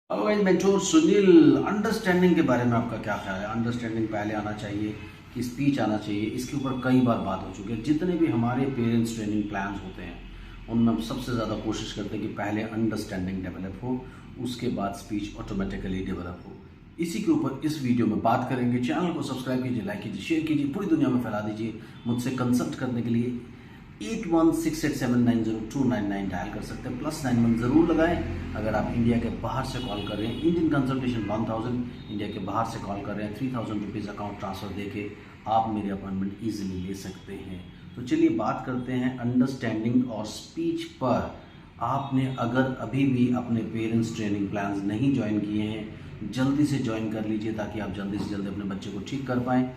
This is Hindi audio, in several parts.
Hello guys, mentor Sunil. Understanding के बारे में आपका क्या ख्याल है? अंडरस्टैंडिंग पहले आना चाहिए कि स्पीच आना चाहिए? इसके ऊपर कई बार बात हो चुकी है। जितने भी हमारे पेरेंट्स ट्रेनिंग प्लान्स होते हैं उनमें हम सबसे ज़्यादा कोशिश करते हैं कि पहले अंडरस्टैंडिंग डेवलप हो, उसके बाद स्पीच ऑटोमेटिकली डेवलप हो। इसी के ऊपर इस वीडियो में बात करेंगे। चैनल को सब्सक्राइब कीजिए, लाइक कीजिए, शेयर कीजिए, पूरी दुनिया में फैला दीजिए। मुझसे कंसल्ट करने के लिए 8168790299 डायल कर सकते हैं। +91 ज़रूर लगाएं अगर आप इंडिया के बाहर से कॉल कर रहे हैं। इंडियन कंसल्टेशन 1000, इंडिया के बाहर से कॉल कर रहे हैं 3000 रुपीज़ अकाउंट ट्रांसफ़र देके आप मेरी अपॉइंटमेंट ईजिली ले सकते हैं। तो चलिए बात करते हैं अंडरस्टैंडिंग और स्पीच पर। आपने अगर अभी भी अपने पेरेंट्स ट्रेनिंग प्लान्स नहीं ज्वाइन किए हैं, जल्दी से ज्वाइन कर लीजिए ताकि आप जल्दी से जल्दी अपने बच्चे को ठीक कर पाएँ।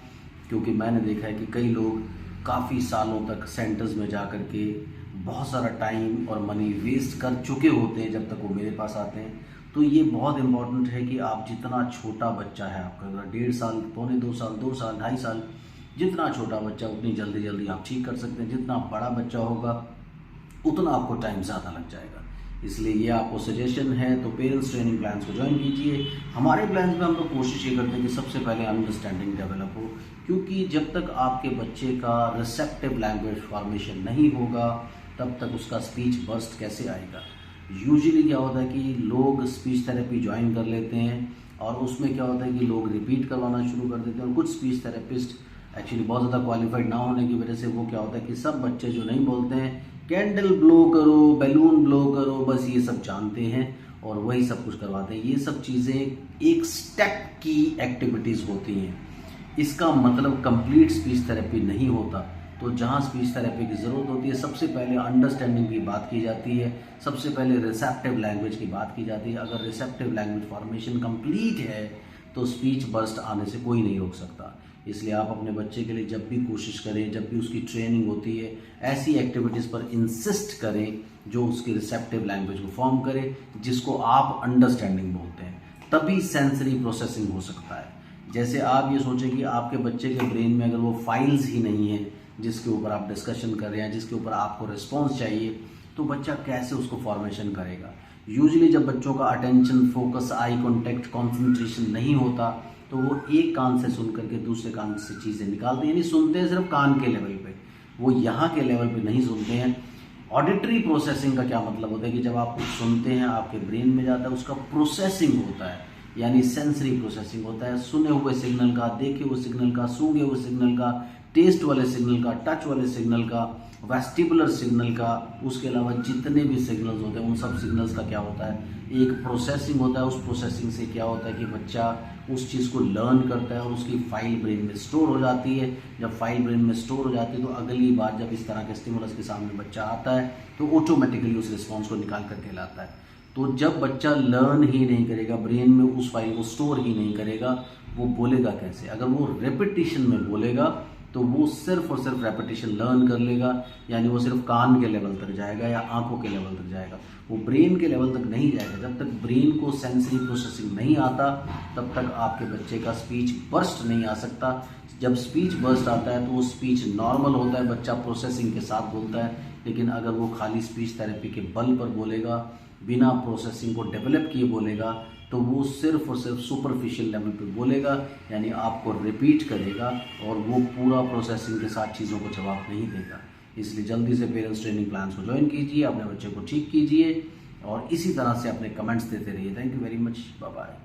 क्योंकि मैंने देखा है कि कई लोग काफ़ी सालों तक सेंटर्स में जा कर के बहुत सारा टाइम और मनी वेस्ट कर चुके होते हैं जब तक वो मेरे पास आते हैं। तो ये बहुत इम्पॉर्टेंट है कि आप जितना छोटा बच्चा है आपका, अगर 1.5 साल, पौने 2 साल, 2 साल, 2.5 साल, जितना छोटा बच्चा उतनी जल्दी जल्दी आप ठीक कर सकते हैं। जितना बड़ा बच्चा होगा उतना आपको टाइम ज़्यादा लग जाएगा। इसलिए ये आपको सजेशन है। तो पेरेंट्स ट्रेनिंग प्लान्स को ज्वाइन कीजिए। हमारे प्लान्स में हम लोग कोशिश ये करते हैं कि सबसे पहले अंडरस्टैंडिंग डेवलप हो, क्योंकि जब तक आपके बच्चे का रिसेप्टिव लैंग्वेज फॉर्मेशन नहीं होगा तब तक उसका स्पीच बर्स्ट कैसे आएगा। यूजुअली क्या होता है कि लोग स्पीच थेरेपी ज्वाइन कर लेते हैं और उसमें क्या होता है कि लोग रिपीट करवाना शुरू कर देते हैं। और कुछ स्पीच थेरेपिस्ट एक्चुअली बहुत ज़्यादा क्वालिफाइड ना होने की वजह से वो क्या होता है कि सब बच्चे जो नहीं बोलते हैं, कैंडल ब्लो करो, बैलून ब्लो करो, बस ये सब जानते हैं और वही सब कुछ करवाते हैं। ये सब चीज़ें एक स्टेप की एक्टिविटीज़ होती हैं। इसका मतलब कंप्लीट स्पीच थेरेपी नहीं होता। तो जहाँ स्पीच थेरेपी की ज़रूरत होती है, सबसे पहले अंडरस्टैंडिंग की बात की जाती है, सबसे पहले रिसेप्टिव लैंग्वेज की बात की जाती है। अगर रिसेप्टिव लैंग्वेज फॉर्मेशन कंप्लीट है तो स्पीच बर्स्ट आने से कोई नहीं रोक सकता। इसलिए आप अपने बच्चे के लिए जब भी कोशिश करें, जब भी उसकी ट्रेनिंग होती है, ऐसी एक्टिविटीज़ पर इंसिस्ट करें जो उसकी रिसेप्टिव लैंग्वेज को फॉर्म करे, जिसको आप अंडरस्टैंडिंग बोलते हैं। तभी सेंसरी प्रोसेसिंग हो सकता है। जैसे आप ये सोचें कि आपके बच्चे के ब्रेन में अगर वो फाइल्स ही नहीं है जिसके ऊपर आप डिस्कशन कर रहे हैं, जिसके ऊपर आपको रिस्पॉन्स चाहिए, तो बच्चा कैसे उसको फॉर्मेशन करेगा। यूजुअली जब बच्चों का attention, focus, eye contact, concentration नहीं होता तो वो एक कान से सुन करके दूसरे कान से चीज़ें निकालते हैं। यानी सुनते हैं सिर्फ कान के लेवल पे, वो यहाँ के लेवल पे नहीं सुनते हैं। ऑडिटरी प्रोसेसिंग का क्या मतलब होता है कि जब आप कुछ सुनते हैं आपके ब्रेन में जाता है, उसका प्रोसेसिंग होता है, यानी सेंसरी प्रोसेसिंग होता है। सुने हुए सिग्नल का, देखे हुए सिग्नल का, सूंघे हुए सिग्नल का, टेस्ट वाले सिग्नल का, टच वाले सिग्नल का, वेस्टिबुलर सिग्नल का, उसके अलावा जितने भी सिग्नल्स होते हैं उन सब सिग्नल्स का क्या होता है, एक प्रोसेसिंग होता है। उस प्रोसेसिंग से क्या होता है कि बच्चा उस चीज़ को लर्न करता है और उसकी फाइल ब्रेन में स्टोर हो जाती है। जब फाइल ब्रेन में स्टोर हो जाती है तो अगली बार जब इस तरह के स्टिमुलस के सामने बच्चा आता है तो ऑटोमेटिकली उस रिस्पॉन्स को निकाल करके लाता है। तो जब बच्चा लर्न ही नहीं करेगा, ब्रेन में उस फाइल को स्टोर ही नहीं करेगा, वो बोलेगा कैसे? अगर वो रेपिटिशन में बोलेगा तो वो सिर्फ और सिर्फ रेपिटेशन लर्न कर लेगा, यानी वो सिर्फ कान के लेवल तक जाएगा या आंखों के लेवल तक जाएगा, वो ब्रेन के लेवल तक नहीं जाएगा। जब तक ब्रेन को सेंसरी प्रोसेसिंग नहीं आता तब तक आपके बच्चे का स्पीच बर्स्ट नहीं आ सकता। जब स्पीच बर्स्ट आता है तो वो स्पीच नॉर्मल होता है, बच्चा प्रोसेसिंग के साथ बोलता है। लेकिन अगर वो खाली स्पीच थेरेपी के बल पर बोलेगा, बिना प्रोसेसिंग को डेवलप किए बोलेगा, तो वो सिर्फ और सिर्फ सुपरफिशियल लेवल पे बोलेगा, यानी आपको रिपीट करेगा और वो पूरा प्रोसेसिंग के साथ चीज़ों को जवाब नहीं देगा। इसलिए जल्दी से पेरेंट्स ट्रेनिंग प्लान्स को ज्वाइन कीजिए, अपने बच्चे को ठीक कीजिए और इसी तरह से अपने कमेंट्स देते रहिए। Thank you very much, bye bye.